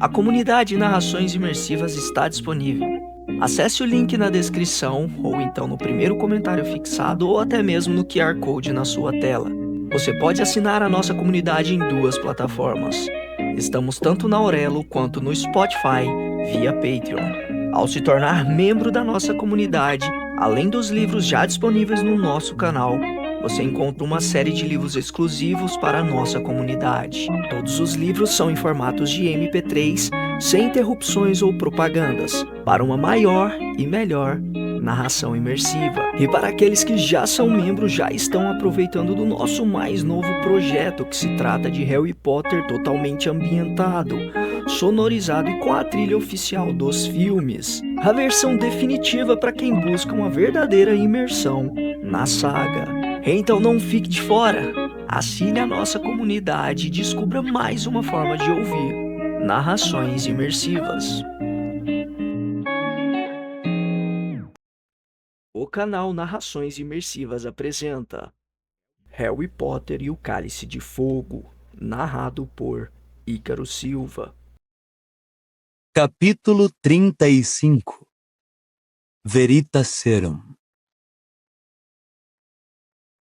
A comunidade Narrações Imersivas está disponível. Acesse o link na descrição, ou então no primeiro comentário fixado, ou até mesmo no QR Code na sua tela. Você pode assinar a nossa comunidade em duas plataformas. Estamos tanto na Aurelo quanto no Spotify, via Patreon. Ao se tornar membro da nossa comunidade, além dos livros já disponíveis no nosso canal, você encontra uma série de livros exclusivos para a nossa comunidade. Todos os livros são em formatos de MP3, sem interrupções ou propagandas, para uma maior e melhor narração imersiva. E para aqueles que já são membros, já estão aproveitando do nosso mais novo projeto, que se trata de Harry Potter totalmente ambientado, sonorizado e com a trilha oficial dos filmes. A versão definitiva para quem busca uma verdadeira imersão na saga. Então não fique de fora. Assine a nossa comunidade e descubra mais uma forma de ouvir narrações imersivas. O canal Narrações Imersivas apresenta Harry Potter e o Cálice de Fogo, narrado por Ícaro Silva. Capítulo 35 Veritaserum.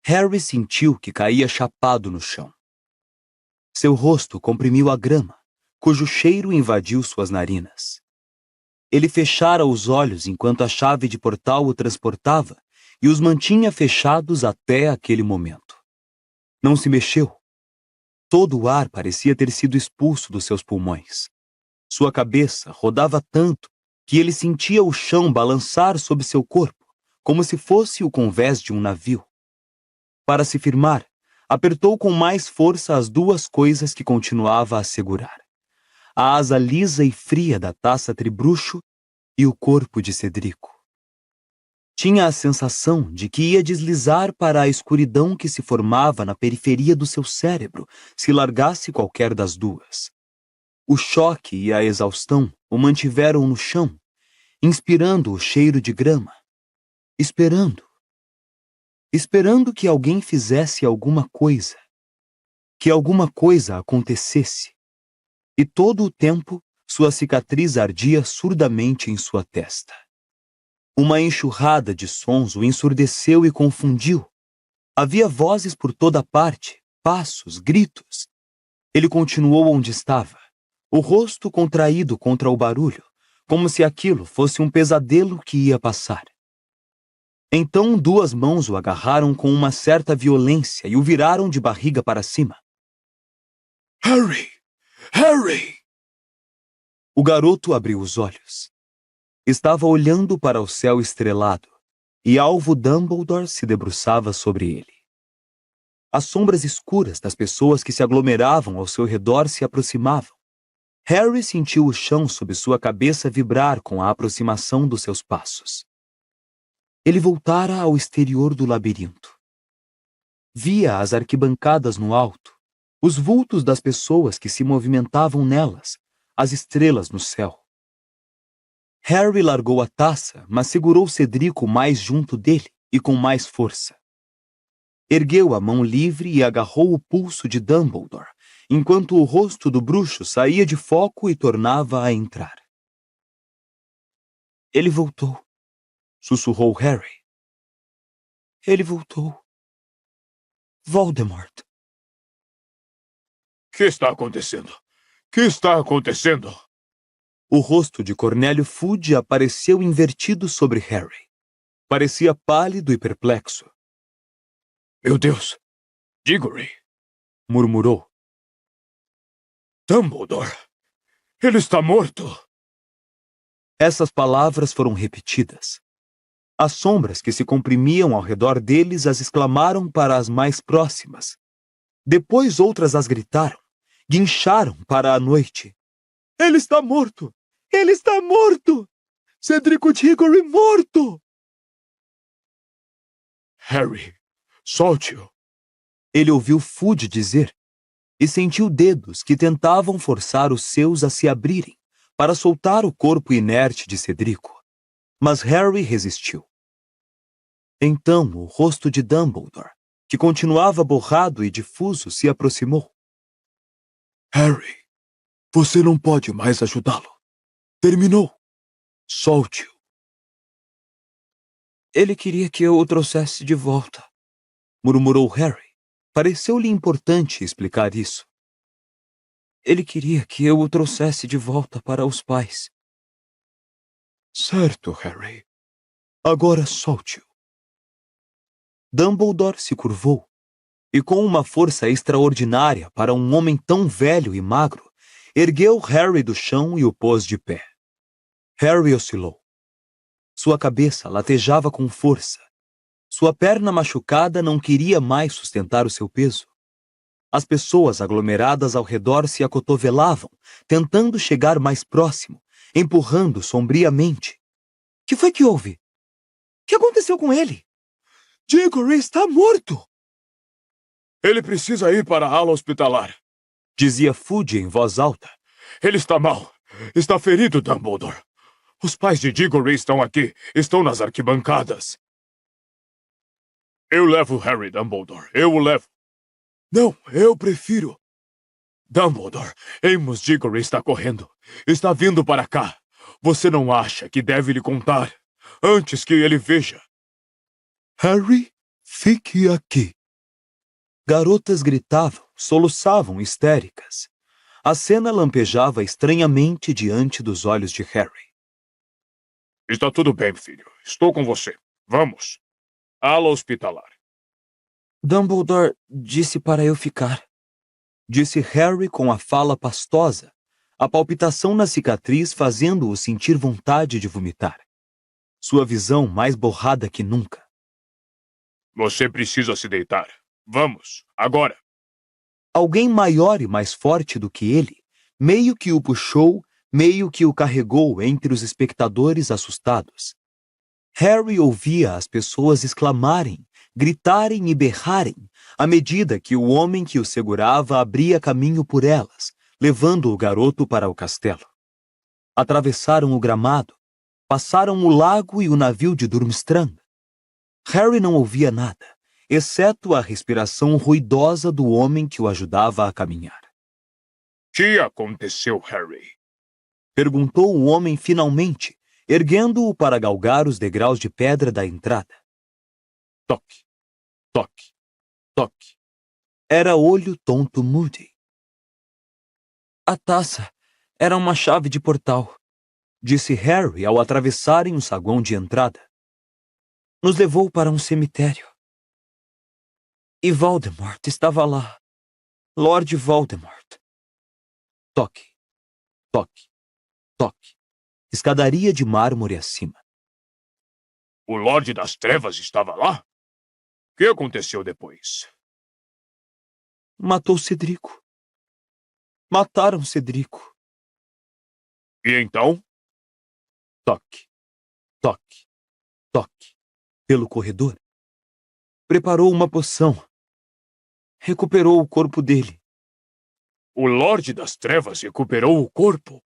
Harry sentiu que caía chapado no chão. Seu rosto comprimiu a grama, cujo cheiro invadiu suas narinas. Ele fechara os olhos enquanto a chave de portal o transportava e os mantinha fechados até aquele momento. Não se mexeu. Todo o ar parecia ter sido expulso dos seus pulmões. Sua cabeça rodava tanto que ele sentia o chão balançar sob seu corpo, como se fosse o convés de um navio. Para se firmar, apertou com mais força as duas coisas que continuava a segurar: a asa lisa e fria da taça tribruxo e o corpo de Cedrico. Tinha a sensação de que ia deslizar para a escuridão que se formava na periferia do seu cérebro se largasse qualquer das duas. O choque e a exaustão o mantiveram no chão, inspirando o cheiro de grama, esperando que alguém fizesse alguma coisa, que alguma coisa acontecesse. E todo o tempo, sua cicatriz ardia surdamente em sua testa. Uma enxurrada de sons o ensurdeceu e confundiu. Havia vozes por toda parte, passos, gritos. Ele continuou onde estava, o rosto contraído contra o barulho, como se aquilo fosse um pesadelo que ia passar. Então duas mãos o agarraram com uma certa violência e o viraram de barriga para cima. Harry! Harry! O garoto abriu os olhos. Estava olhando para o céu estrelado, e Alvo Dumbledore se debruçava sobre ele. As sombras escuras das pessoas que se aglomeravam ao seu redor se aproximavam. Harry sentiu o chão sob sua cabeça vibrar com a aproximação dos seus passos. Ele voltara ao exterior do labirinto. Via as arquibancadas no alto, os vultos das pessoas que se movimentavam nelas, as estrelas no céu. Harry largou a taça, mas segurou Cedrico mais junto dele e com mais força. Ergueu a mão livre e agarrou o pulso de Dumbledore, enquanto o rosto do bruxo saía de foco e tornava a entrar. Ele voltou, sussurrou Harry. Ele voltou. Voldemort. Que está acontecendo? Que está acontecendo? O rosto de Cornélio Fudge apareceu invertido sobre Harry. Parecia pálido e perplexo. Meu Deus! Diggory! Murmurou. Dumbledore! Ele está morto! Essas palavras foram repetidas. As sombras que se comprimiam ao redor deles as exclamaram para as mais próximas. Depois outras as gritaram, guincharam para a noite. Ele está morto! Ele está morto! Cedrico Diggory morto! Harry, solte-o! Ele ouviu Fudge dizer e sentiu dedos que tentavam forçar os seus a se abrirem para soltar o corpo inerte de Cedrico. Mas Harry resistiu. Então o rosto de Dumbledore, que continuava borrado e difuso, se aproximou. Harry, Você não pode mais ajudá-lo. Terminou. Solte-o. Ele queria que eu o trouxesse de volta, murmurou Harry. Pareceu-lhe importante explicar isso. Ele queria que eu o trouxesse de volta para os pais. Certo, Harry. Agora solte-o. Dumbledore se curvou e, com uma força extraordinária para um homem tão velho e magro, ergueu Harry do chão e o pôs de pé. Harry oscilou. Sua cabeça latejava com força. Sua perna machucada não queria mais sustentar o seu peso. As pessoas aglomeradas ao redor se acotovelavam, tentando chegar mais próximo, empurrando sombriamente. Que foi que houve? O que aconteceu com ele? Diggory está morto! Ele precisa ir para a ala hospitalar, dizia Fudge em voz alta. Ele está mal. Está ferido, Dumbledore. Os pais de Diggory estão aqui. Estão nas arquibancadas. Eu levo Harry, Dumbledore. Eu o levo. Não, eu prefiro. Dumbledore, Amos Diggory está correndo. Está vindo para cá. Você não acha que deve lhe contar antes que ele veja? Harry, fique aqui. Garotas gritavam, soluçavam histéricas. A cena lampejava estranhamente diante dos olhos de Harry. Está tudo bem, filho. Estou com você. Vamos. Ala hospitalar. Dumbledore disse para eu ficar. Disse Harry com a fala pastosa, a palpitação na cicatriz fazendo-o sentir vontade de vomitar. Sua visão mais borrada que nunca. Você precisa se deitar. Vamos, agora. Alguém maior e mais forte do que ele, meio que o puxou, meio que o carregou entre os espectadores assustados. Harry ouvia as pessoas exclamarem, gritarem e berrarem, à medida que o homem que o segurava abria caminho por elas, levando o garoto para o castelo. Atravessaram o gramado, passaram o lago e o navio de Durmstrang. Harry não ouvia nada, exceto a respiração ruidosa do homem que o ajudava a caminhar. Que aconteceu, Harry? Perguntou o homem finalmente, erguendo-o para galgar os degraus de pedra da entrada. Toque, toque, toque. Era olho tonto Moody. A taça era uma chave de portal, disse Harry ao atravessarem o saguão de entrada. Nos levou para um cemitério. E Voldemort estava lá. Lord Voldemort. Toque, toque, toque. Escadaria de mármore acima. O Lorde das Trevas estava lá? O que aconteceu depois? Matou Cedrico. Mataram Cedrico. E então? Toque, toque, toque. Pelo corredor. Preparou uma poção. Recuperou o corpo dele. O Lorde das Trevas recuperou o corpo?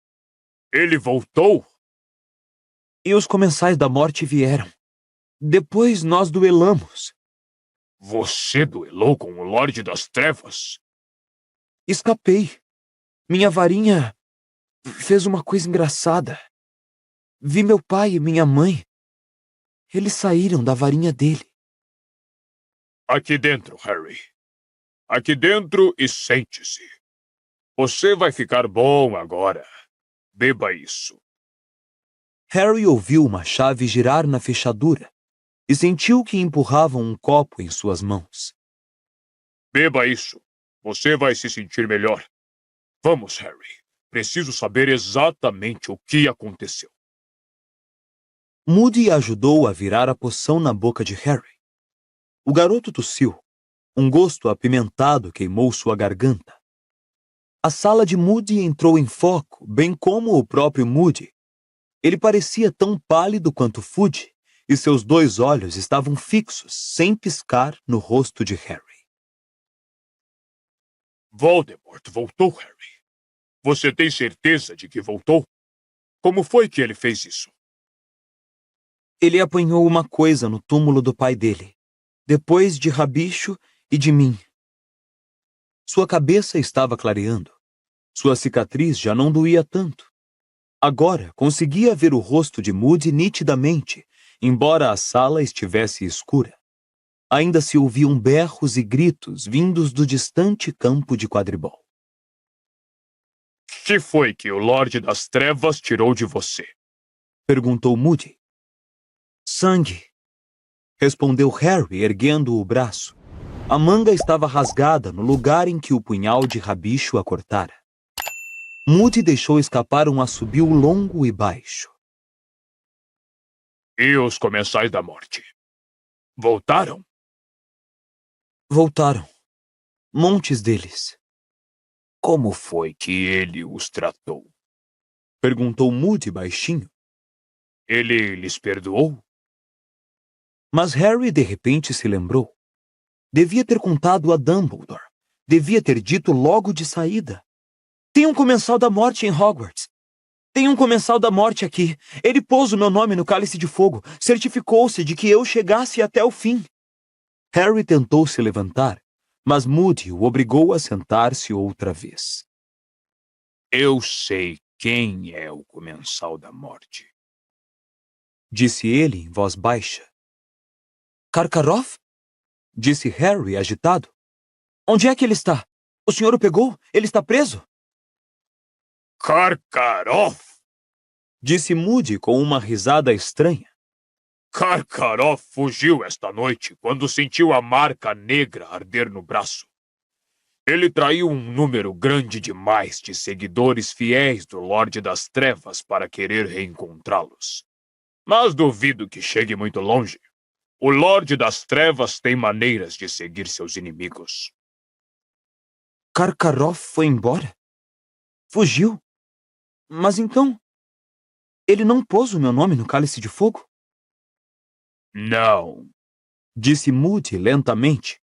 Ele voltou? E os comensais da morte vieram. Depois nós duelamos. Você duelou com o Lorde das Trevas? Escapei. Minha varinha fez uma coisa engraçada. Vi meu pai e minha mãe. Eles saíram da varinha dele. Aqui dentro, Harry. Aqui dentro e sente-se. Você vai ficar bom agora. Beba isso. Harry ouviu uma chave girar na fechadura e sentiu que empurravam um copo em suas mãos. Beba isso. Você vai se sentir melhor. Vamos, Harry. Preciso saber exatamente o que aconteceu. Moody ajudou a virar a poção na boca de Harry. O garoto tossiu. Um gosto apimentado queimou sua garganta. A sala de Moody entrou em foco, bem como o próprio Moody. Ele parecia tão pálido quanto Fudge, e seus 2 olhos estavam fixos, sem piscar, no rosto de Harry. Voldemort voltou, Harry. Você tem certeza de que voltou? Como foi que ele fez isso? Ele apanhou uma coisa no túmulo do pai dele, depois de Rabicho e de mim. Sua cabeça estava clareando. Sua cicatriz já não doía tanto. Agora conseguia ver o rosto de Moody nitidamente, embora a sala estivesse escura. Ainda se ouviam berros e gritos vindos do distante campo de quadribol. Que foi que o Lorde das Trevas tirou de você? Perguntou Moody. Sangue, respondeu Harry, erguendo o braço. A manga estava rasgada no lugar em que o punhal de rabicho a cortara. Moody deixou escapar um assobio longo e baixo. E os Comensais da Morte? Voltaram? Voltaram. Montes deles. Como foi que ele os tratou? Perguntou Moody baixinho. Ele lhes perdoou? Mas Harry de repente se lembrou. Devia ter contado a Dumbledore. Devia ter dito logo de saída. Tem um Comensal da Morte em Hogwarts. Tem um Comensal da Morte aqui. Ele pôs o meu nome no Cálice de Fogo. Certificou-se de que eu chegasse até o fim. Harry tentou se levantar, mas Moody o obrigou a sentar-se outra vez. Eu sei quem é o Comensal da Morte, disse ele em voz baixa. Karkaroff? Disse Harry, agitado. Onde é que ele está? O senhor o pegou? Ele está preso? Karkaroff! Disse Moody com uma risada estranha. Karkaroff fugiu esta noite quando sentiu a marca negra arder no braço. Ele traiu um número grande demais de seguidores fiéis do Lorde das Trevas para querer reencontrá-los. Mas duvido que chegue muito longe. O Lorde das Trevas tem maneiras de seguir seus inimigos. Karkaroff foi embora? Fugiu? Mas então, ele não pôs o meu nome no Cálice de Fogo? Não. Disse Moody lentamente.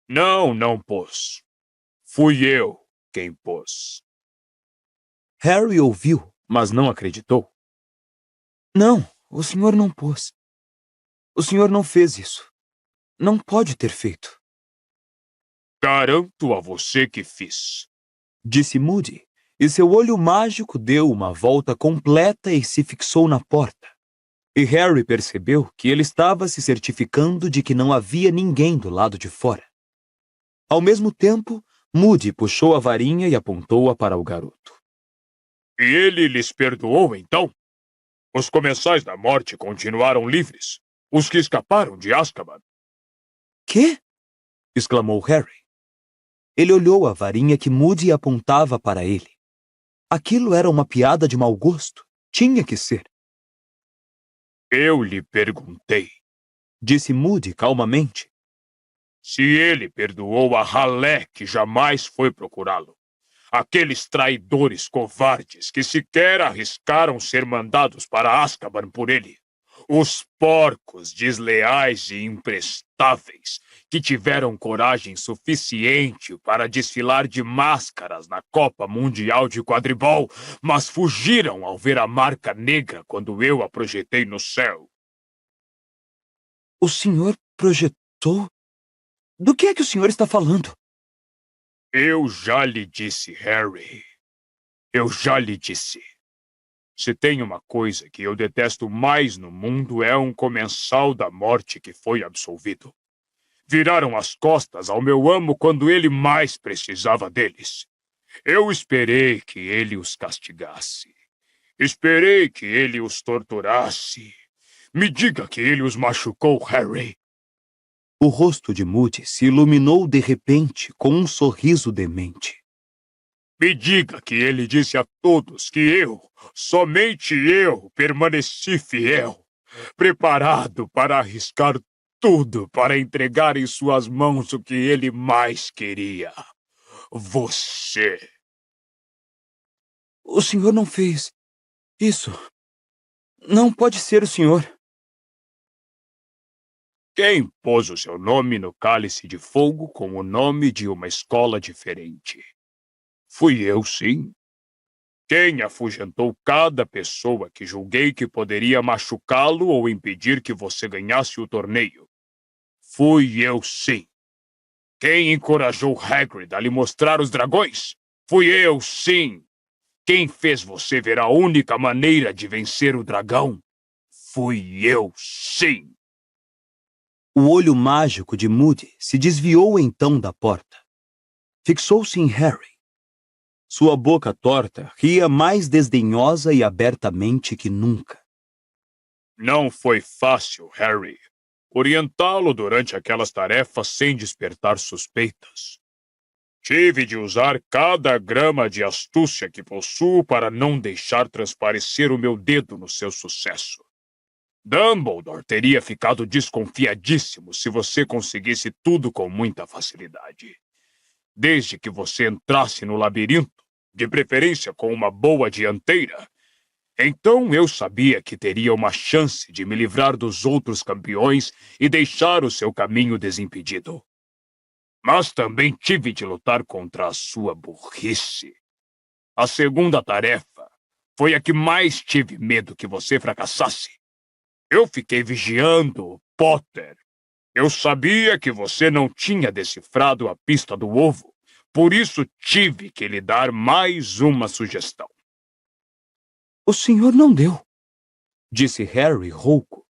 Não pôs. Fui eu quem pôs. Harry ouviu, mas não acreditou. Não, o senhor não pôs. O senhor não fez isso. Não pode ter feito. Garanto a você que fiz. Disse Moody, e seu olho mágico deu uma volta completa e se fixou na porta. E Harry percebeu que ele estava se certificando de que não havia ninguém do lado de fora. Ao mesmo tempo, Moody puxou a varinha e apontou-a para o garoto. E ele lhes perdoou, então? Os Comensais da Morte continuaram livres. Os que escaparam de Azkaban. Quê? Exclamou Harry. Ele olhou a varinha que Moody apontava para ele. Aquilo era uma piada de mau gosto. Tinha que ser. Eu lhe perguntei, disse Moody calmamente, se ele perdoou a ralé que jamais foi procurá-lo. Aqueles traidores covardes que sequer arriscaram ser mandados para Azkaban por ele. Os porcos desleais e imprestáveis que tiveram coragem suficiente para desfilar de máscaras na Copa Mundial de Quadribol, mas fugiram ao ver a marca negra quando eu a projetei no céu. O senhor projetou? Do que é que o senhor está falando? Eu já lhe disse, Harry. Eu já lhe disse. Se tem uma coisa que eu detesto mais no mundo é um Comensal da Morte que foi absolvido. Viraram as costas ao meu amo quando ele mais precisava deles. Eu esperei que ele os castigasse. Esperei que ele os torturasse. Me diga que ele os machucou, Harry. O rosto de Moody se iluminou de repente com um sorriso demente. Me diga que ele disse a todos que eu, somente eu, permaneci fiel, preparado para arriscar tudo para entregar em suas mãos o que ele mais queria. Você. O senhor não fez isso. Não pode ser o senhor. Quem pôs o seu nome no Cálice de Fogo com o nome de uma escola diferente? Fui eu, sim. Quem afugentou cada pessoa que julguei que poderia machucá-lo ou impedir que você ganhasse o torneio? Fui eu, sim. Quem encorajou Hagrid a lhe mostrar os dragões? Fui eu, sim. Quem fez você ver a única maneira de vencer o dragão? Fui eu, sim. O olho mágico de Moody se desviou então da porta. Fixou-se em Harry. Sua boca torta ria mais desdenhosa e abertamente que nunca. Não foi fácil, Harry, orientá-lo durante aquelas tarefas sem despertar suspeitas. Tive de usar cada grama de astúcia que possuo para não deixar transparecer o meu dedo no seu sucesso. Dumbledore teria ficado desconfiadíssimo se você conseguisse tudo com muita facilidade. Desde que você entrasse no labirinto, de preferência com uma boa dianteira, então eu sabia que teria uma chance de me livrar dos outros campeões e deixar o seu caminho desimpedido. Mas também tive de lutar contra a sua burrice. A segunda tarefa foi a que mais tive medo que você fracassasse. Eu fiquei vigiando, Potter. Eu sabia que você não tinha decifrado a pista do ovo, por isso tive que lhe dar mais uma sugestão. O senhor não deu, disse Harry rouco.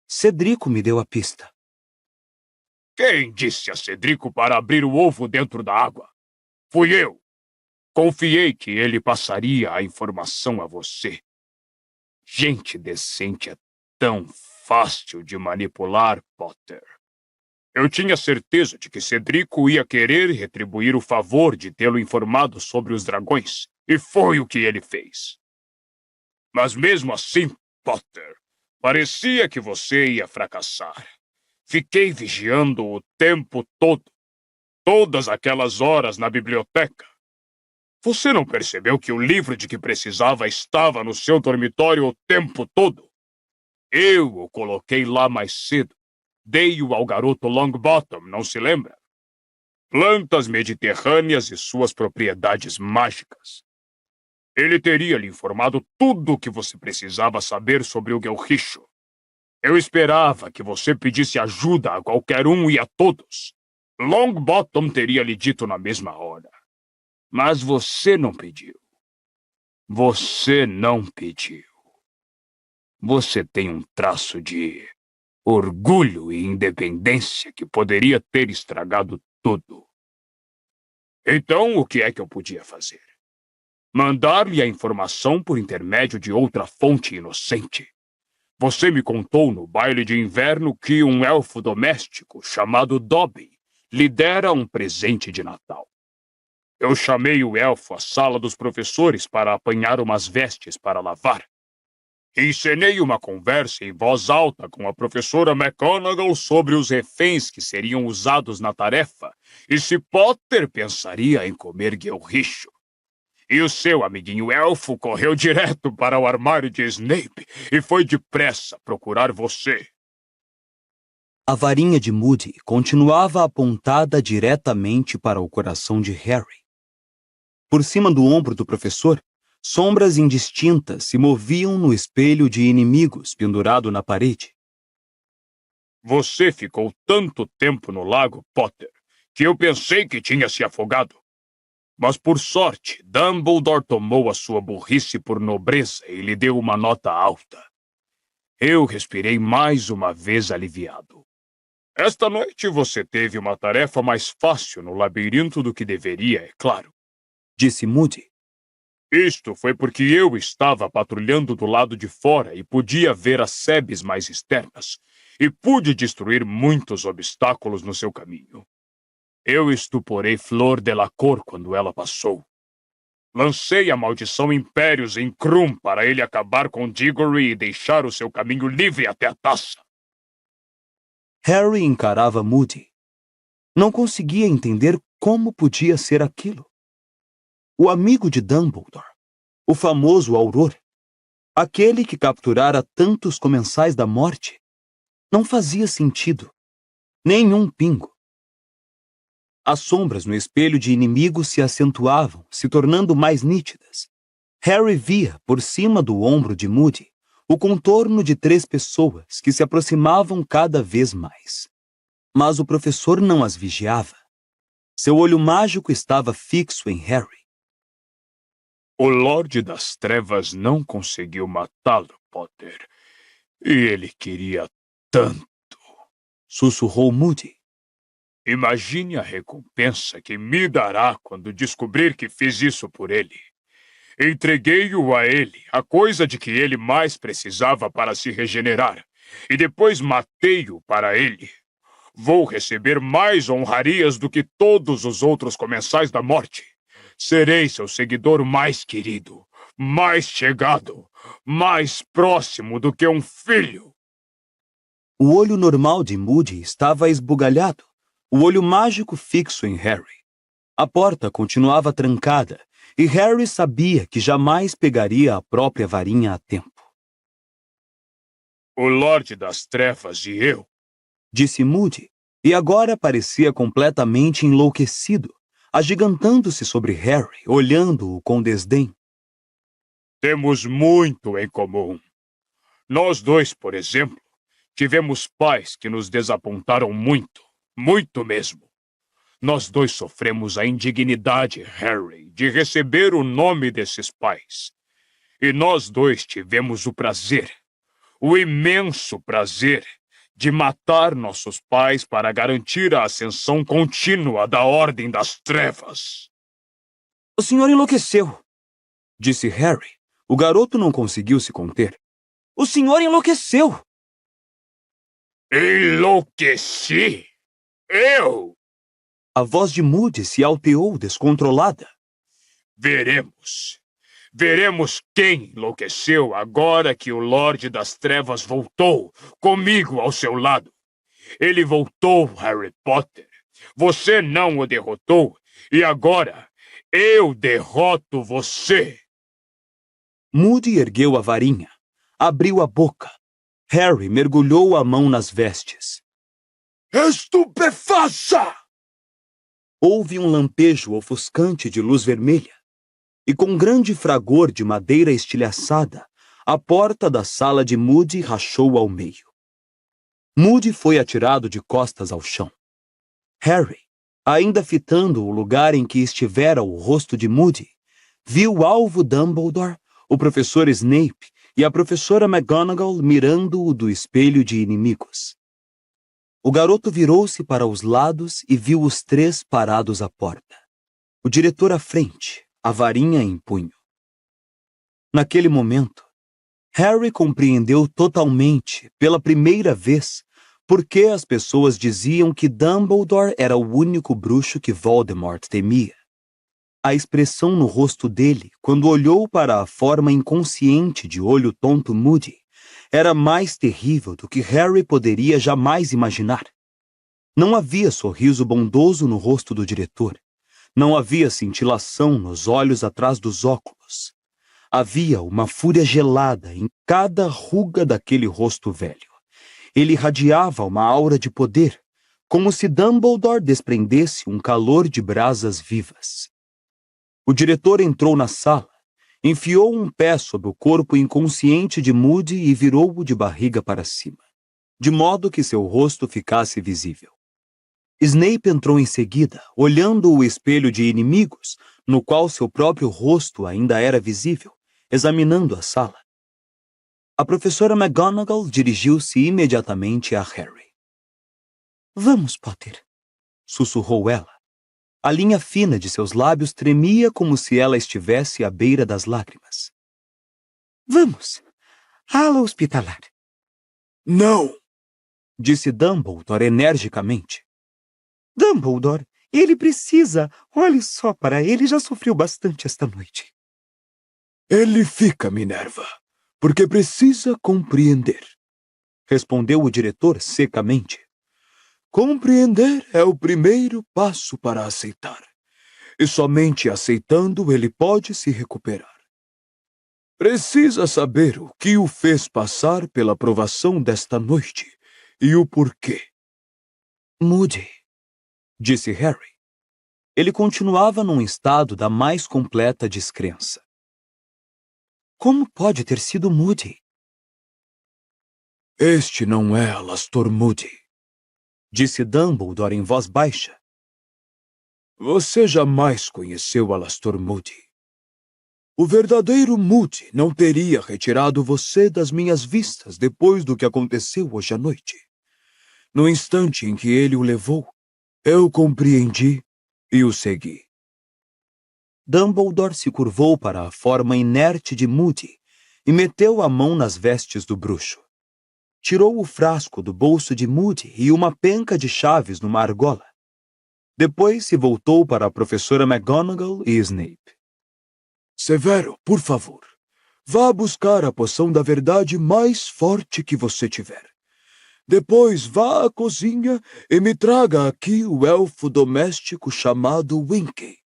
Cedrico me deu a pista. Quem disse a Cedrico para abrir o ovo dentro da água? Fui eu. Confiei que ele passaria a informação a você. Gente decente é tão fácil de manipular, Potter. Eu tinha certeza de que Cedrico ia querer retribuir o favor de tê-lo informado sobre os dragões, e foi o que ele fez. Mas mesmo assim, Potter, parecia que você ia fracassar. Fiquei vigiando o tempo todo, todas aquelas horas na biblioteca. Você não percebeu que o livro de que precisava estava no seu dormitório o tempo todo? Eu o coloquei lá mais cedo. Dei-o ao garoto Longbottom, não se lembra? Plantas mediterrâneas e suas propriedades mágicas. Ele teria lhe informado tudo o que você precisava saber sobre o Gilricho. Eu esperava que você pedisse ajuda a qualquer um e a todos. Longbottom teria lhe dito na mesma hora. Mas você não pediu. Você não pediu. Você tem um traço de orgulho e independência que poderia ter estragado tudo. Então, o que é que eu podia fazer? Mandar-lhe a informação por intermédio de outra fonte inocente. Você me contou no baile de inverno que um elfo doméstico chamado Dobby lhe dera um presente de Natal. Eu chamei o elfo à sala dos professores para apanhar umas vestes para lavar. Encenei uma conversa em voz alta com a professora McGonagall sobre os reféns que seriam usados na tarefa e se Potter pensaria em comer Gilricho. E o seu amiguinho elfo correu direto para o armário de Snape e foi depressa procurar você. A varinha de Moody continuava apontada diretamente para o coração de Harry. Por cima do ombro do professor, sombras indistintas se moviam no espelho de inimigos pendurado na parede. Você ficou tanto tempo no lago, Potter, que eu pensei que tinha se afogado. Mas, por sorte, Dumbledore tomou a sua burrice por nobreza e lhe deu uma nota alta. Eu respirei mais uma vez aliviado. Esta noite você teve uma tarefa mais fácil no labirinto do que deveria, é claro, disse Moody. Isto foi porque eu estava patrulhando do lado de fora e podia ver as sebes mais externas, e pude destruir muitos obstáculos no seu caminho. Eu estuporei Flor Delacour quando ela passou. Lancei a maldição Impérios em Krum para ele acabar com Diggory e deixar o seu caminho livre até a taça. Harry encarava Moody. Não conseguia entender como podia ser aquilo. O amigo de Dumbledore, o famoso Auror, aquele que capturara tantos comensais da morte, não fazia sentido. Nenhum pingo. As sombras no espelho de inimigos se acentuavam, se tornando mais nítidas. Harry via, por cima do ombro de Moody, o contorno de 3 pessoas que se aproximavam cada vez mais. Mas o professor não as vigiava. Seu olho mágico estava fixo em Harry. O Lorde das Trevas não conseguiu matá-lo, Potter. E ele queria tanto. Sussurrou Moody. Imagine a recompensa que me dará quando descobrir que fiz isso por ele. Entreguei-o a ele, a coisa de que ele mais precisava para se regenerar, e depois matei-o para ele. Vou receber mais honrarias do que todos os outros comensais da morte. Serei seu seguidor mais querido, mais chegado, mais próximo do que um filho. O olho normal de Moody estava esbugalhado, o olho mágico fixo em Harry. A porta continuava trancada e Harry sabia que jamais pegaria a própria varinha a tempo. O Lorde das Trevas e eu, Disse Moody, e agora parecia completamente enlouquecido, agigantando-se sobre Harry, olhando-o com desdém. temos muito em comum. Nós dois, por exemplo, tivemos pais que nos desapontaram muito, muito mesmo. Nós dois sofremos a indignidade, Harry, de receber o nome desses pais. E nós dois tivemos o prazer, o imenso prazer, de matar nossos pais para garantir a ascensão contínua da Ordem das Trevas. O senhor enlouqueceu, disse Harry. O garoto não conseguiu se conter. O senhor enlouqueceu! Enlouqueci? Eu? A voz de Moody se alteou descontrolada. Veremos. Veremos quem enlouqueceu agora que o Lorde das Trevas voltou, comigo ao seu lado. Ele voltou, Harry Potter. Você não o derrotou, e agora eu derroto você. Moody ergueu a varinha, abriu a boca. Harry mergulhou a mão nas vestes. Estupefaça! Houve um lampejo ofuscante de luz vermelha, e com grande fragor de madeira estilhaçada, a porta da sala de Moody rachou ao meio. Moody foi atirado de costas ao chão. Harry, ainda fitando o lugar em que estivera o rosto de Moody, viu o alvo Dumbledore, o professor Snape e a professora McGonagall mirando-o do espelho de inimigos. O garoto virou-se para os lados e viu os três parados à porta. O diretor à frente, a varinha em punho. Naquele momento, Harry compreendeu totalmente, pela primeira vez, por que as pessoas diziam que Dumbledore era o único bruxo que Voldemort temia. A expressão no rosto dele, quando olhou para a forma inconsciente de olho tonto Moody, era mais terrível do que Harry poderia jamais imaginar. Não havia sorriso bondoso no rosto do diretor. Não havia cintilação nos olhos atrás dos óculos. Havia uma fúria gelada em cada ruga daquele rosto velho. Ele irradiava uma aura de poder, como se Dumbledore desprendesse um calor de brasas vivas. O diretor entrou na sala, enfiou um pé sob o corpo inconsciente de Moody e virou-o de barriga para cima, de modo que seu rosto ficasse visível. Snape entrou em seguida, olhando o espelho de inimigos, no qual seu próprio rosto ainda era visível, examinando a sala. A professora McGonagall dirigiu-se imediatamente a Harry. "Vamos, Potter", sussurrou ela. A linha fina de seus lábios tremia como se ela estivesse à beira das lágrimas. "Vamos, ala hospitalar." Não! Disse Dumbledore energicamente. Dumbledore, ele precisa. Olhe só para ele, já sofreu bastante esta noite. Ele fica, Minerva, porque precisa compreender. Respondeu o diretor secamente. Compreender é o primeiro passo para aceitar. E somente aceitando ele pode se recuperar. Precisa saber o que o fez passar pela provação desta noite e o porquê. Moody, disse Harry. Ele continuava num estado da mais completa descrença. Como pode ter sido Moody? Este não é Alastor Moody, disse Dumbledore em voz baixa. Você jamais conheceu Alastor Moody. O verdadeiro Moody não teria retirado você das minhas vistas depois do que aconteceu hoje à noite. No instante em que ele o levou, eu compreendi e o segui. Dumbledore se curvou para a forma inerte de Moody e meteu a mão nas vestes do bruxo. Tirou o frasco do bolso de Moody e uma penca de chaves numa argola. Depois se voltou para a professora McGonagall e Snape. Severo, por favor, vá buscar a poção da verdade mais forte que você tiver. Depois vá à cozinha e me traga aqui o elfo doméstico chamado Winky.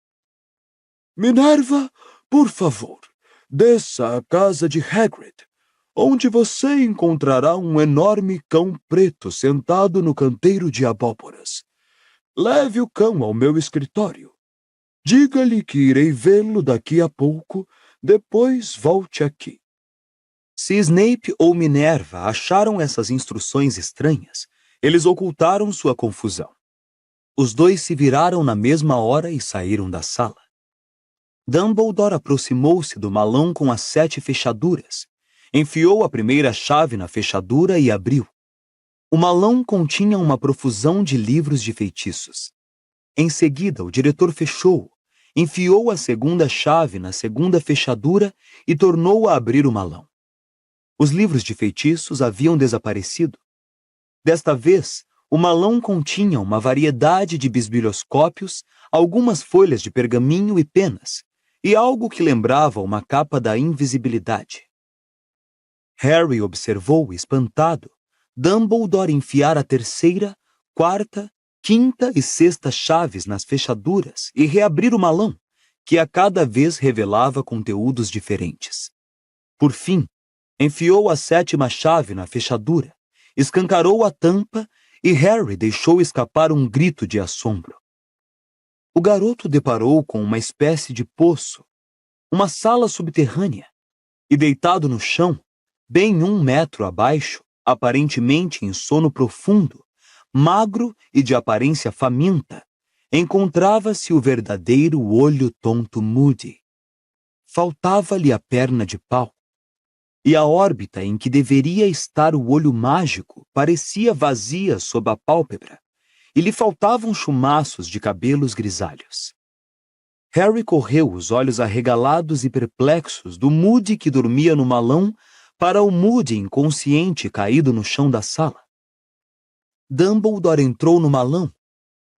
Minerva, por favor, desça à casa de Hagrid, onde você encontrará um enorme cão preto sentado no canteiro de abóboras. Leve o cão ao meu escritório. Diga-lhe que irei vê-lo daqui a pouco, depois volte aqui. Se Snape ou Minerva acharam essas instruções estranhas, eles ocultaram sua confusão. Os dois se viraram na mesma hora e saíram da sala. Dumbledore aproximou-se do malão com as 7 fechaduras, enfiou a primeira chave na fechadura e abriu. O malão continha uma profusão de livros de feitiços. Em seguida, o diretor fechou-o, enfiou a segunda chave na segunda fechadura e tornou a abrir o malão. Os livros de feitiços haviam desaparecido. Desta vez, o malão continha uma variedade de bisbilhoscópios, algumas folhas de pergaminho e penas, e algo que lembrava uma capa da invisibilidade. Harry observou, espantado, Dumbledore enfiar a terceira, quarta, quinta e sexta chaves nas fechaduras e reabrir o malão, que a cada vez revelava conteúdos diferentes. Por fim, enfiou a 7ª chave na fechadura, escancarou a tampa e Harry deixou escapar um grito de assombro. O garoto deparou com uma espécie de poço, uma sala subterrânea, e deitado no chão, bem 1 metro abaixo, aparentemente em sono profundo, magro e de aparência faminta, encontrava-se o verdadeiro olho tonto Moody. Faltava-lhe a perna de pau, e a órbita em que deveria estar o olho mágico parecia vazia sob a pálpebra, e lhe faltavam chumaços de cabelos grisalhos. Harry correu os olhos arregalados e perplexos do Moody que dormia no malão para o Moody inconsciente caído no chão da sala. Dumbledore entrou no malão,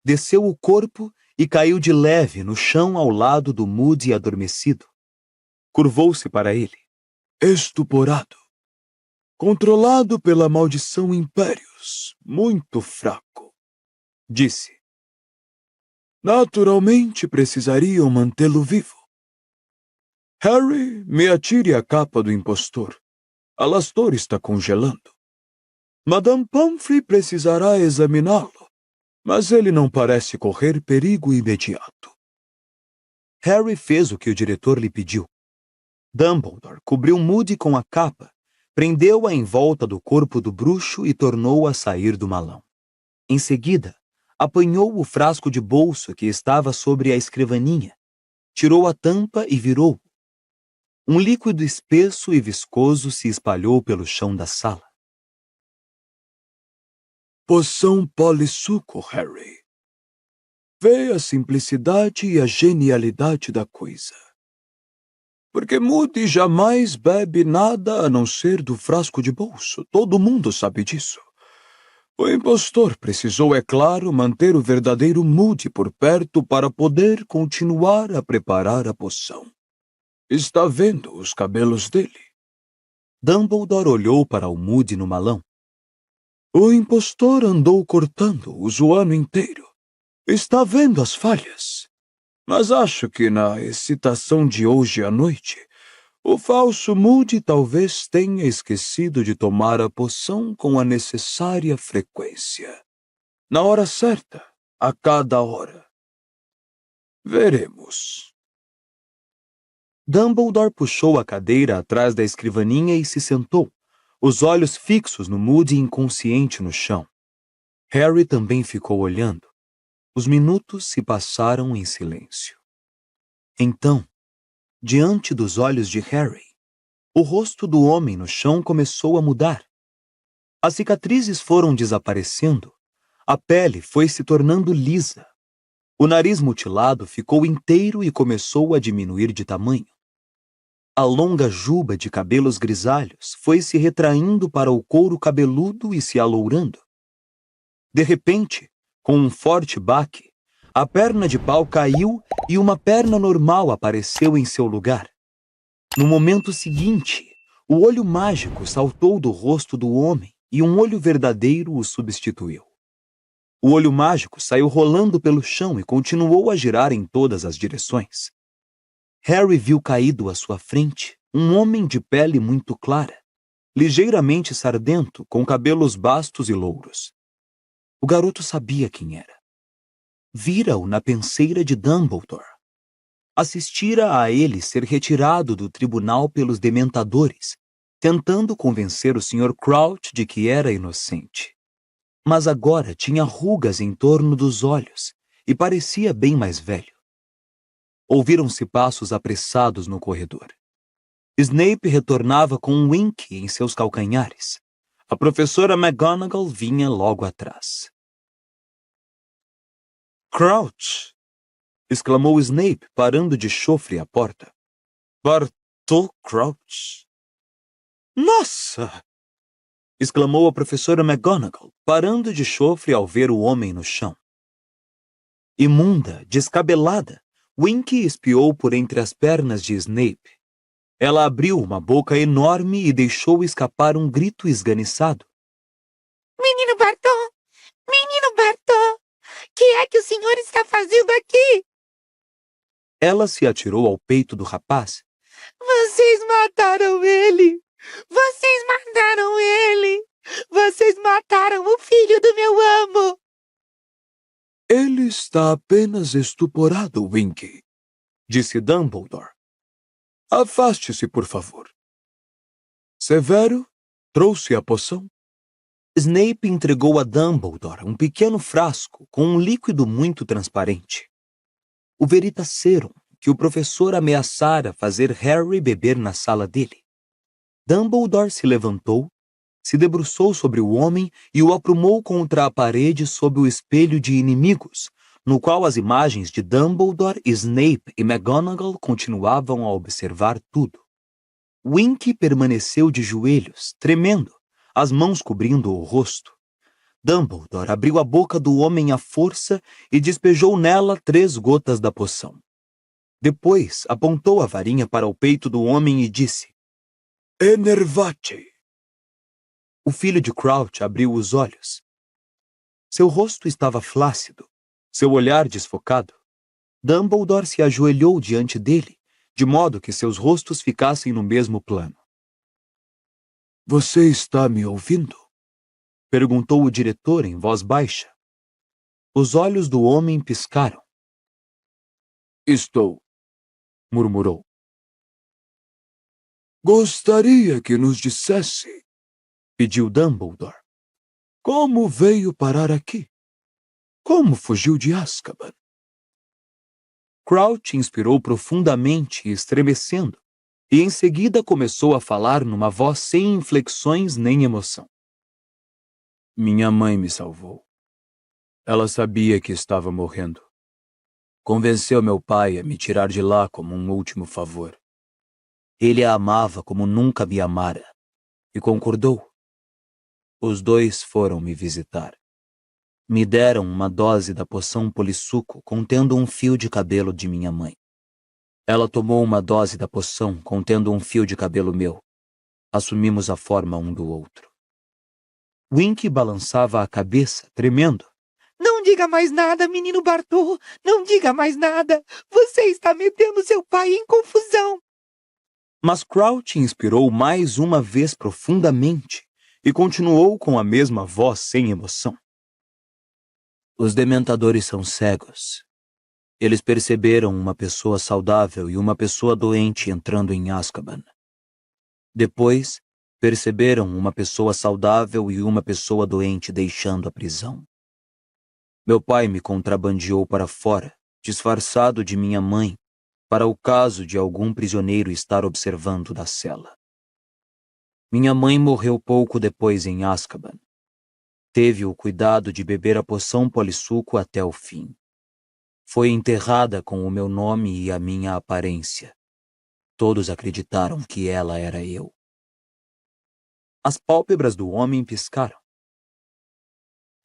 desceu o corpo e caiu de leve no chão ao lado do Moody adormecido. Curvou-se para ele. Estuporado. Controlado pela maldição Impérios, muito fraco, disse. Naturalmente precisariam mantê-lo vivo. Harry, me atire a capa do impostor. Alastor está congelando. Madame Pomfrey precisará examiná-lo, mas ele não parece correr perigo imediato. Harry fez o que o diretor lhe pediu. Dumbledore cobriu Moody com a capa, prendeu-a em volta do corpo do bruxo e tornou a sair do malão. Em seguida, apanhou o frasco de bolso que estava sobre a escrivaninha, tirou a tampa e virou-o. Um líquido espesso e viscoso se espalhou pelo chão da sala. Poção polissuco, Harry. Vê a simplicidade e a genialidade da coisa. Porque Moody jamais bebe nada a não ser do frasco de bolso. Todo mundo sabe disso. O impostor precisou, é claro, manter o verdadeiro Moody por perto para poder continuar a preparar a poção. Está vendo os cabelos dele? Dumbledore olhou para o Moody no malão. O impostor andou cortando-os o ano inteiro. Está vendo as falhas. Mas acho que na excitação de hoje à noite, o falso Moody talvez tenha esquecido de tomar a poção com a necessária frequência. Na hora certa, a cada hora. Veremos. Dumbledore puxou a cadeira atrás da escrivaninha e se sentou, os olhos fixos no Moody inconsciente no chão. Harry também ficou olhando. Os minutos se passaram em silêncio. Então, Diante dos olhos de Harry, o rosto do homem no chão começou a mudar. As cicatrizes foram desaparecendo, a pele foi se tornando lisa. O nariz mutilado ficou inteiro e começou a diminuir de tamanho. A longa juba de cabelos grisalhos foi se retraindo para o couro cabeludo e se alourando. De repente, com um forte baque, a perna de pau caiu e uma perna normal apareceu em seu lugar. No momento seguinte, o olho mágico saltou do rosto do homem e um olho verdadeiro o substituiu. O olho mágico saiu rolando pelo chão e continuou a girar em todas as direções. Harry viu caído à sua frente um homem de pele muito clara, ligeiramente sardento, com cabelos bastos e louros. O garoto sabia quem era. Vira-o na penseira de Dumbledore. Assistira a ele ser retirado do tribunal pelos dementadores, tentando convencer o Sr. Crouch de que era inocente. Mas agora tinha rugas em torno dos olhos e parecia bem mais velho. Ouviram-se passos apressados no corredor. Snape retornava com um Wink em seus calcanhares. A professora McGonagall vinha logo atrás. "Crouch!" exclamou Snape, parando de chofre à porta. "Bartol Crouch!" "Nossa!" exclamou a professora McGonagall, parando de chofre ao ver o homem no chão. Imunda, descabelada, Winky espiou por entre as pernas de Snape. Ela abriu uma boca enorme e deixou escapar um grito esganiçado. Menino Bartol! Menino Bartol! Que é que o senhor está fazendo aqui? Ela se atirou ao peito do rapaz. Vocês mataram ele! Vocês mataram ele! Vocês mataram o filho do meu amo! Ele está apenas estuporado, Winky, disse Dumbledore. Afaste-se, por favor. Severo, trouxe a poção? Snape entregou a Dumbledore um pequeno frasco com um líquido muito transparente. O Veritaserum que o professor ameaçara fazer Harry beber na sala dele. Dumbledore se levantou, se debruçou sobre o homem e o aprumou contra a parede sob o espelho de inimigos, no qual as imagens de Dumbledore, Snape e McGonagall continuavam a observar tudo. Winky permaneceu de joelhos, tremendo, as mãos cobrindo o rosto. Dumbledore abriu a boca do homem à força e despejou nela 3 gotas da poção. Depois apontou a varinha para o peito do homem e disse: Enervate! O filho de Crouch abriu os olhos. Seu rosto estava flácido, seu olhar desfocado. Dumbledore se ajoelhou diante dele, de modo que seus rostos ficassem no mesmo plano. Você está me ouvindo? Perguntou o diretor em voz baixa. Os olhos do homem piscaram. Estou, murmurou. Gostaria que nos dissesse, pediu Dumbledore. Como veio parar aqui? Como fugiu de Azkaban? Crouch inspirou profundamente, estremecendo, e em seguida começou a falar numa voz sem inflexões nem emoção. Minha mãe me salvou. Ela sabia que estava morrendo. Convenceu meu pai a me tirar de lá como um último favor. Ele a amava como nunca me amara, e concordou. Os dois foram me visitar. Me deram uma dose da poção polissuco contendo um fio de cabelo de minha mãe. Ela tomou uma dose da poção contendo um fio de cabelo meu. Assumimos a forma um do outro. Winky balançava a cabeça, tremendo. Não diga mais nada, menino Bartol. Não diga mais nada. Você está metendo seu pai em confusão. Mas Crouch inspirou mais uma vez profundamente e continuou com a mesma voz sem emoção. Os dementadores são cegos. Eles perceberam uma pessoa saudável e uma pessoa doente entrando em Azkaban. Depois, perceberam uma pessoa saudável e uma pessoa doente deixando a prisão. Meu pai me contrabandeou para fora, disfarçado de minha mãe, para o caso de algum prisioneiro estar observando da cela. Minha mãe morreu pouco depois em Azkaban. Teve o cuidado de beber a poção polissuco até o fim. Foi enterrada com o meu nome e a minha aparência. Todos acreditaram que ela era eu. As pálpebras do homem piscaram.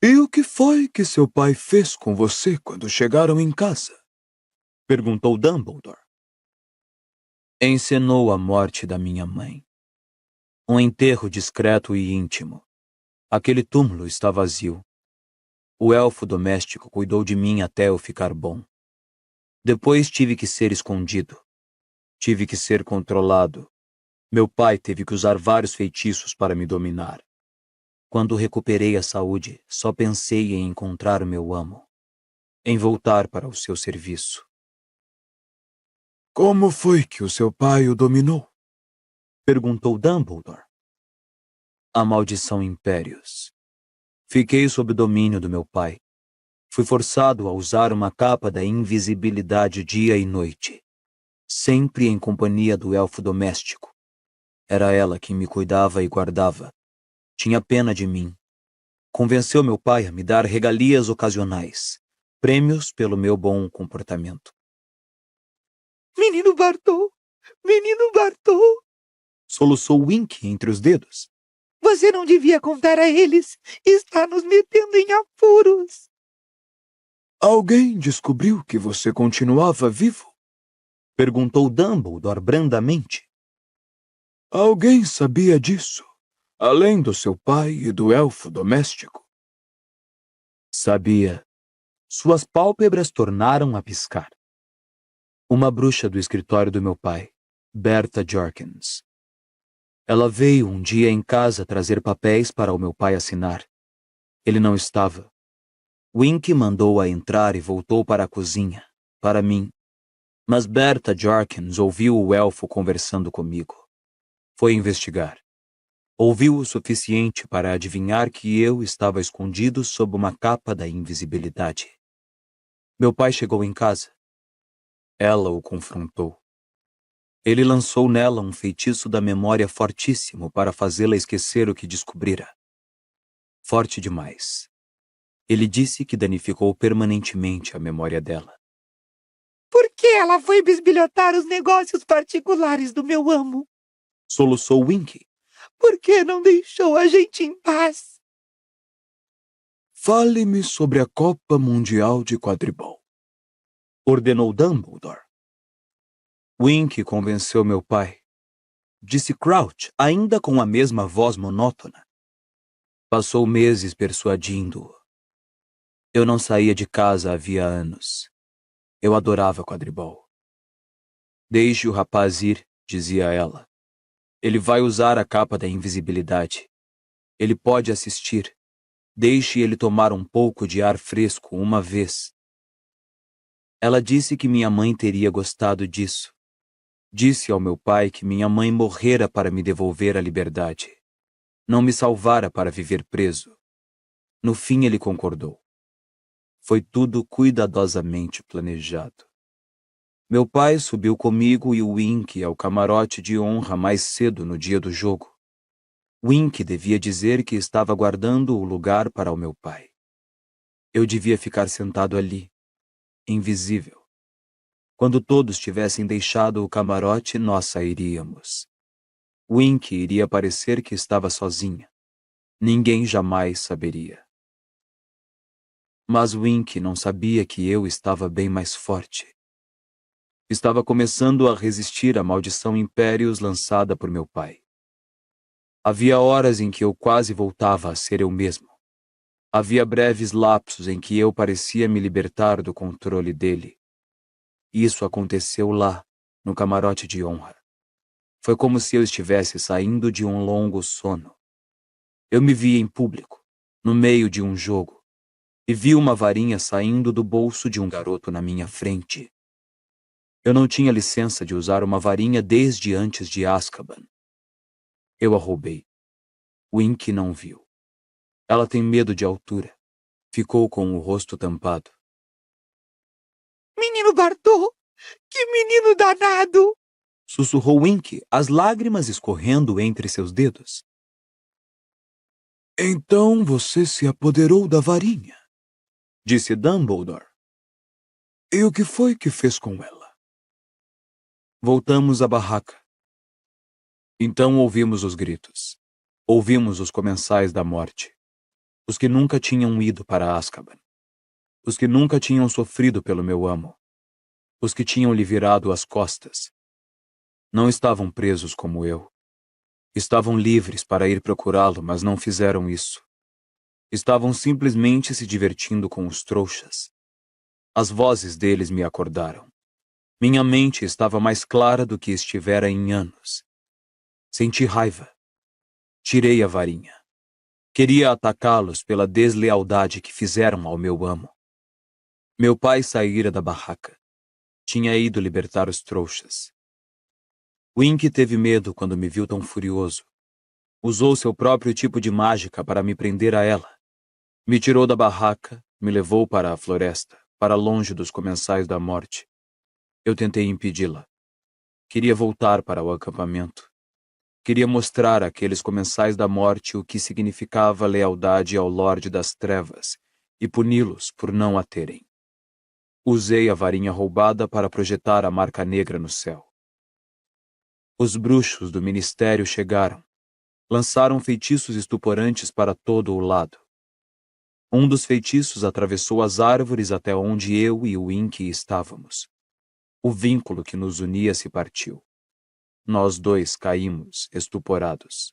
E o que foi que seu pai fez com você quando chegaram em casa? Perguntou Dumbledore. Encenou a morte da minha mãe. Um enterro discreto e íntimo. Aquele túmulo está vazio. O elfo doméstico cuidou de mim até eu ficar bom. Depois tive que ser escondido. Tive que ser controlado. Meu pai teve que usar vários feitiços para me dominar. Quando recuperei a saúde, só pensei em encontrar o meu amo. Em voltar para o seu serviço. Como foi que o seu pai o dominou? Perguntou Dumbledore. A maldição Impérios. Fiquei sob o domínio do meu pai. Fui forçado a usar uma capa da invisibilidade dia e noite. Sempre em companhia do elfo doméstico. Era ela quem me cuidava e guardava. Tinha pena de mim. Convenceu meu pai a me dar regalias ocasionais. Prêmios pelo meu bom comportamento. Menino Bartô! Menino Bartô! Soluçou Wink entre os dedos. Você não devia contar a eles. Está nos metendo em apuros. Alguém descobriu que você continuava vivo? Perguntou Dumbledore brandamente. Alguém sabia disso, além do seu pai e do elfo doméstico? Sabia. Suas pálpebras tornaram a piscar. Uma bruxa do escritório do meu pai, Berta Jorkins. Ela veio um dia em casa trazer papéis para o meu pai assinar. Ele não estava. Wink mandou-a entrar e voltou para a cozinha, para mim. Mas Berta Jorkins ouviu o elfo conversando comigo. Foi investigar. Ouviu o suficiente para adivinhar que eu estava escondido sob uma capa da invisibilidade. Meu pai chegou em casa. Ela o confrontou. Ele lançou nela um feitiço da memória fortíssimo para fazê-la esquecer o que descobrira. Forte demais. Ele disse que danificou permanentemente a memória dela. Por que ela foi bisbilhotar os negócios particulares do meu amo? Soluçou Wink. Por que não deixou a gente em paz? Fale-me sobre a Copa Mundial de Quadribol. Ordenou Dumbledore. Wink convenceu meu pai. Disse Crouch, ainda com a mesma voz monótona. Passou meses persuadindo-o. Eu não saía de casa havia anos. Eu adorava quadribol. Deixe o rapaz ir, dizia ela. Ele vai usar a capa da invisibilidade. Ele pode assistir. Deixe ele tomar um pouco de ar fresco uma vez. Ela disse que minha mãe teria gostado disso. Disse ao meu pai que minha mãe morrera para me devolver a liberdade. Não me salvara para viver preso. No fim ele concordou. Foi tudo cuidadosamente planejado. Meu pai subiu comigo e o Wink ao camarote de honra mais cedo no dia do jogo. Wink devia dizer que estava guardando o lugar para o meu pai. Eu devia ficar sentado ali, invisível. Quando todos tivessem deixado o camarote, nós sairíamos. Wink iria parecer que estava sozinha. Ninguém jamais saberia. Mas Wink não sabia que eu estava bem mais forte. Estava começando a resistir à maldição Impérios lançada por meu pai. Havia horas em que eu quase voltava a ser eu mesmo. Havia breves lapsos em que eu parecia me libertar do controle dele. Isso aconteceu lá, no camarote de honra. Foi como se eu estivesse saindo de um longo sono. Eu me vi em público, no meio de um jogo, e vi uma varinha saindo do bolso de um garoto na minha frente. Eu não tinha licença de usar uma varinha desde antes de Azkaban. Eu a roubei. Wink não viu. Ela tem medo de altura. Ficou com o rosto tampado. Menino Bartô, Que menino danado! Sussurrou Winky, as lágrimas escorrendo entre seus dedos. Então você se apoderou da varinha, disse Dumbledore. E o que foi que fez com ela? Voltamos à barraca. Então ouvimos os gritos. Ouvimos os comensais da morte. Os que nunca tinham ido para Azkaban. Os que nunca tinham sofrido pelo meu amo. Os que tinham lhe virado as costas. Não estavam presos como eu. Estavam livres para ir procurá-lo, mas não fizeram isso. Estavam simplesmente se divertindo com os trouxas. As vozes deles me acordaram. Minha mente estava mais clara do que estivera em anos. Senti raiva. Tirei a varinha. Queria atacá-los pela deslealdade que fizeram ao meu amo. Meu pai saíra da barraca. Tinha ido libertar os trouxas. Winky teve medo quando me viu tão furioso. Usou seu próprio tipo de mágica para me prender a ela. Me tirou da barraca, me levou para a floresta, para longe dos comensais da morte. Eu tentei impedi-la. Queria voltar para o acampamento. Queria mostrar àqueles comensais da morte o que significava lealdade ao Lorde das Trevas e puni-los por não a terem. Usei a varinha roubada para projetar a marca negra no céu. Os bruxos do ministério chegaram. Lançaram feitiços estuporantes para todo o lado. Um dos feitiços atravessou as árvores até onde eu e o Winky estávamos. O vínculo que nos unia se partiu. Nós dois caímos, estuporados.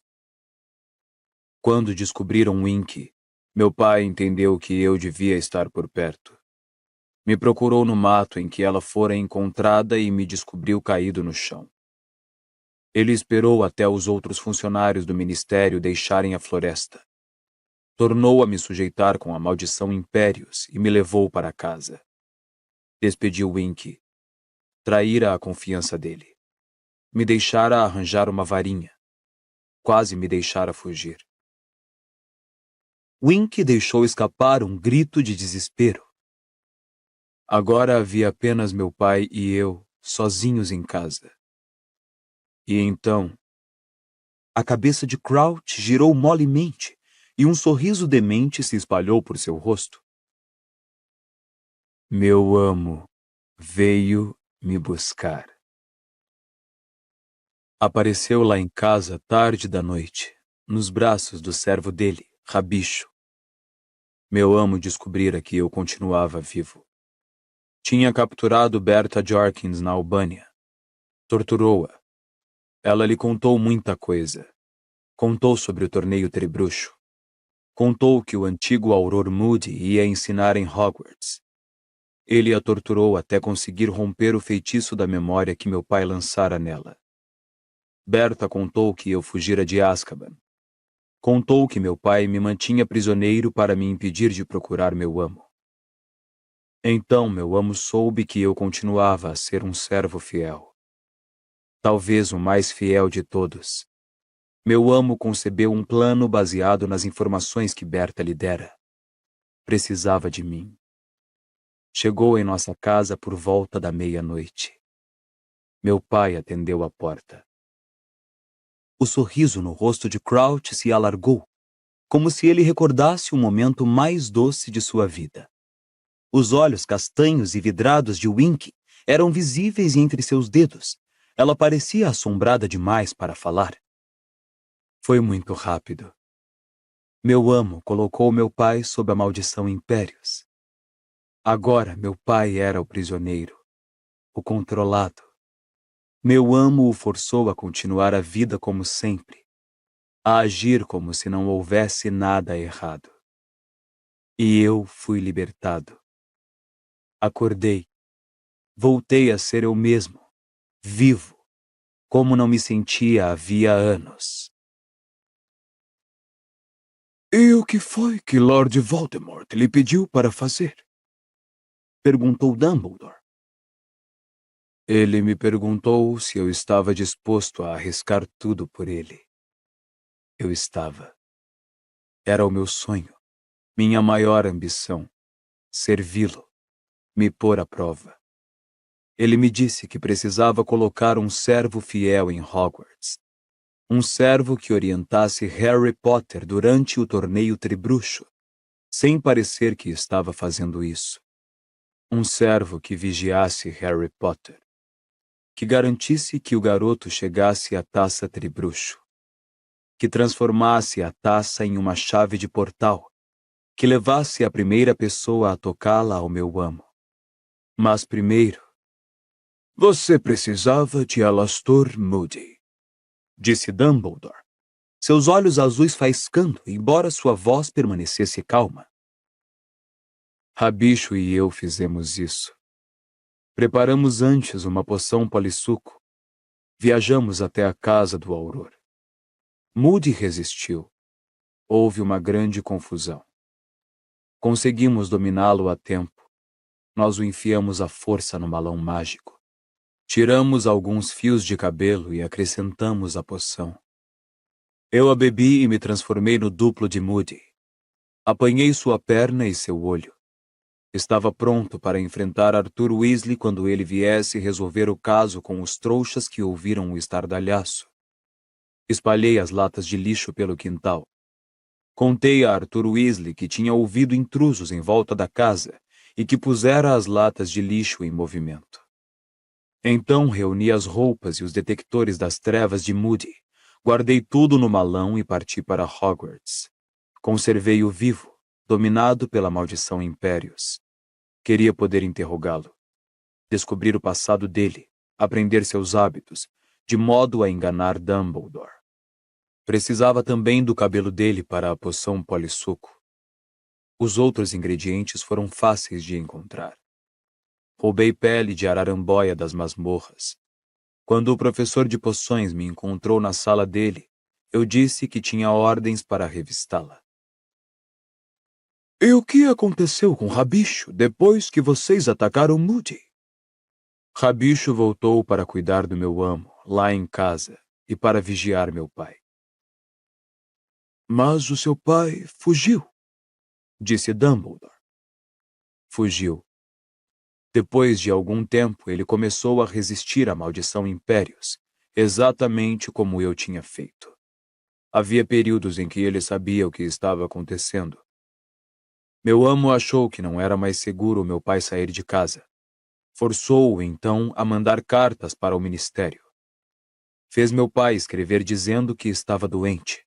Quando descobriram Winky, meu pai entendeu que eu devia estar por perto. Me procurou no mato em que ela fora encontrada e me descobriu caído no chão. Ele esperou até os outros funcionários do ministério deixarem a floresta. Tornou a me sujeitar com a maldição Impérios e me levou para casa. Despediu Winky. Traíra a confiança dele. Me deixara arranjar uma varinha. Quase me deixara fugir. Winky deixou escapar um grito de desespero. Agora havia apenas meu pai e eu, sozinhos em casa. E então, a cabeça de Crouch girou molemente e um sorriso demente se espalhou por seu rosto. Meu amo veio me buscar. Apareceu lá em casa tarde da noite, nos braços do servo dele, Rabicho. Meu amo descobrira que eu continuava vivo. Tinha capturado Berta Jorkins na Albânia. Torturou-a. Ela lhe contou muita coisa. Contou sobre o torneio Tribruxo. Contou que o antigo Auror Moody ia ensinar em Hogwarts. Ele a torturou até conseguir romper o feitiço da memória que meu pai lançara nela. Berta contou que eu fugira de Azkaban. Contou que meu pai me mantinha prisioneiro para me impedir de procurar meu amo. Então meu amo soube que eu continuava a ser um servo fiel. Talvez o mais fiel de todos. Meu amo concebeu um plano baseado nas informações que Berta lhe dera. Precisava de mim. Chegou em nossa casa por volta da meia-noite. Meu pai atendeu a porta. O sorriso no rosto de Crouch se alargou, como se ele recordasse o momento mais doce de sua vida. Os olhos castanhos e vidrados de Winky eram visíveis entre seus dedos. Ela parecia assombrada demais para falar. Foi muito rápido. Meu amo colocou meu pai sob a maldição Impérios. Agora meu pai era o prisioneiro, o controlado. Meu amo o forçou a continuar a vida como sempre, a agir como se não houvesse nada errado. E eu fui libertado. Acordei. Voltei a ser eu mesmo, vivo, como não me sentia havia anos. E o que foi que Lord Voldemort lhe pediu para fazer? Perguntou Dumbledore. Ele me perguntou se eu estava disposto a arriscar tudo por ele. Eu estava. Era o meu sonho, minha maior ambição, servi-lo, me pôr à prova. Ele me disse que precisava colocar um servo fiel em Hogwarts. Um servo que orientasse Harry Potter durante o torneio Tribruxo, sem parecer que estava fazendo isso. Um servo que vigiasse Harry Potter, que garantisse que o garoto chegasse à taça Tribruxo, que transformasse a taça em uma chave de portal, que levasse a primeira pessoa a tocá-la ao meu amo. Mas primeiro, Você precisava de Alastor Moody, disse Dumbledore, seus olhos azuis faiscando, embora sua voz permanecesse calma. Rabicho e eu fizemos isso. Preparamos antes uma poção polissuco. Viajamos até a casa do Auror. Moody resistiu. Houve uma grande confusão. Conseguimos dominá-lo a tempo. Nós o enfiamos à força no malão mágico. Tiramos alguns fios de cabelo e acrescentamos a poção. Eu a bebi e me transformei no duplo de Moody. Apanhei sua perna e seu olho. Estava pronto para enfrentar Arthur Weasley quando ele viesse resolver o caso com os trouxas que ouviram o estardalhaço. Espalhei as latas de lixo pelo quintal. Contei a Arthur Weasley que tinha ouvido intrusos em volta da casa e que pusera as latas de lixo em movimento. Então reuni as roupas e os detectores das trevas de Moody, guardei tudo no malão e parti para Hogwarts. Conservei-o vivo, dominado pela maldição Impérios. Queria poder interrogá-lo, descobrir o passado dele, aprender seus hábitos, de modo a enganar Dumbledore. Precisava também do cabelo dele para a poção polissuco. Os outros ingredientes foram fáceis de encontrar. Roubei pele de araramboia das masmorras. Quando o professor de poções me encontrou na sala dele, eu disse que tinha ordens para revistá-la. E o que aconteceu com Rabicho depois que vocês atacaram Moody? Rabicho voltou para cuidar do meu amo, lá em casa, e para vigiar meu pai. Mas o seu pai fugiu, disse Dumbledore. Fugiu. Depois de algum tempo, ele começou a resistir à maldição Impérios, exatamente como eu tinha feito. Havia períodos em que ele sabia o que estava acontecendo. Meu amo achou que não era mais seguro meu pai sair de casa. Forçou-o, então, a mandar cartas para o ministério. Fez meu pai escrever dizendo que estava doente.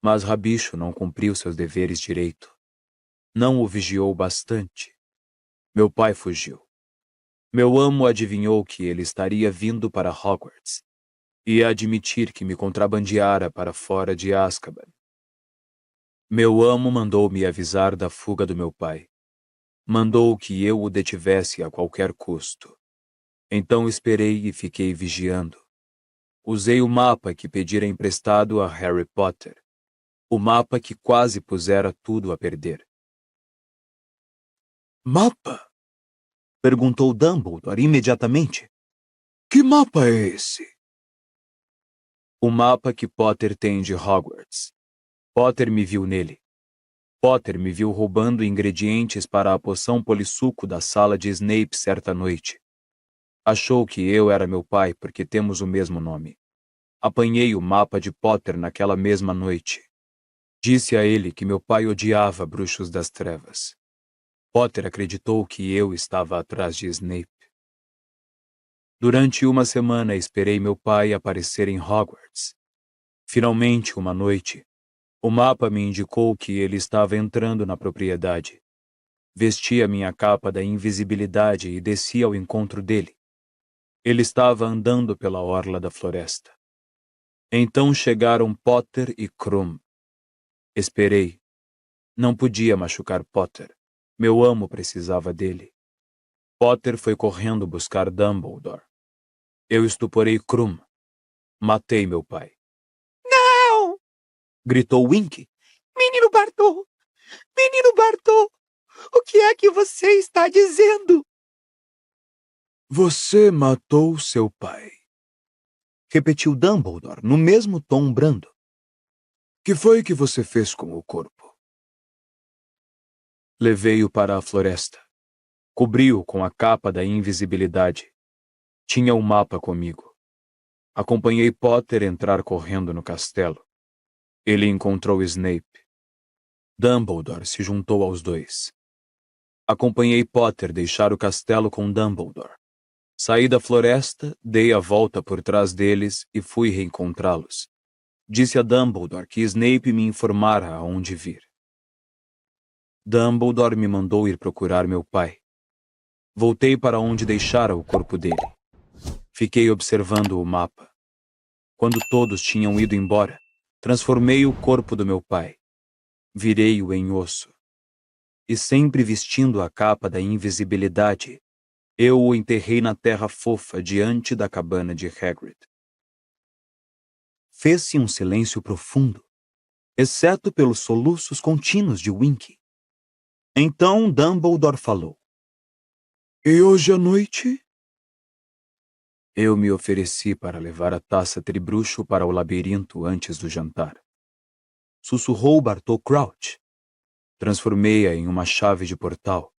Mas Rabicho não cumpriu seus deveres direito. Não o vigiou bastante. Meu pai fugiu. Meu amo adivinhou que ele estaria vindo para Hogwarts. Ia admitir que me contrabandeara para fora de Azkaban. Meu amo mandou me avisar da fuga do meu pai. Mandou que eu o detivesse a qualquer custo. Então esperei e fiquei vigiando. Usei o mapa que pedira emprestado a Harry Potter. O mapa que quase pusera tudo a perder. Mapa? Perguntou Dumbledore imediatamente. Que mapa é esse? O mapa que Potter tem de Hogwarts. Potter me viu nele. Potter me viu roubando ingredientes para a poção polissuco da sala de Snape certa noite. Achou que eu era meu pai porque temos o mesmo nome. Apanhei o mapa de Potter naquela mesma noite. Disse a ele que meu pai odiava bruxos das trevas. Potter acreditou que eu estava atrás de Snape. Durante uma semana esperei meu pai aparecer em Hogwarts. Finalmente, uma noite, o mapa me indicou que ele estava entrando na propriedade. Vesti a minha capa da invisibilidade e desci ao encontro dele. Ele estava andando pela orla da floresta. Então chegaram Potter e Krum. Esperei. Não podia machucar Potter. Meu amo precisava dele. Potter foi correndo buscar Dumbledore. Eu estuporei Krum. Matei meu pai. Não! Gritou Winky. Menino Bartô! Menino Bartô! O que é que você está dizendo? Você matou seu pai. Repetiu Dumbledore no mesmo tom brando. Que foi que você fez com o corpo? Levei-o para a floresta. Cobri-o com a capa da invisibilidade. Tinha o mapa comigo. Acompanhei Potter entrar correndo no castelo. Ele encontrou Snape. Dumbledore se juntou aos dois. Acompanhei Potter deixar o castelo com Dumbledore. Saí da floresta, dei a volta por trás deles e fui reencontrá-los. Disse a Dumbledore que Snape me informara aonde vir. Dumbledore me mandou ir procurar meu pai. Voltei para onde deixara o corpo dele. Fiquei observando o mapa. Quando todos tinham ido embora, transformei o corpo do meu pai. Virei-o em osso. E sempre vestindo a capa da invisibilidade, eu o enterrei na terra fofa diante da cabana de Hagrid. Fez-se um silêncio profundo, exceto pelos soluços contínuos de Winky. Então Dumbledore falou. E hoje à noite? Eu me ofereci para levar a taça tribruxo para o labirinto antes do jantar. Sussurrou Bartô Crouch. Transformei-a em uma chave de portal.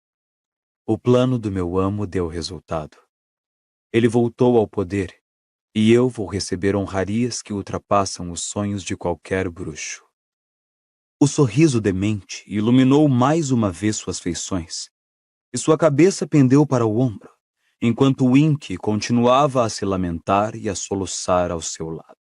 O plano do meu amo deu resultado. Ele voltou ao poder, e eu vou receber honrarias que ultrapassam os sonhos de qualquer bruxo. O sorriso demente iluminou mais uma vez suas feições, e sua cabeça pendeu para o ombro, enquanto Winky continuava a se lamentar e a soluçar ao seu lado.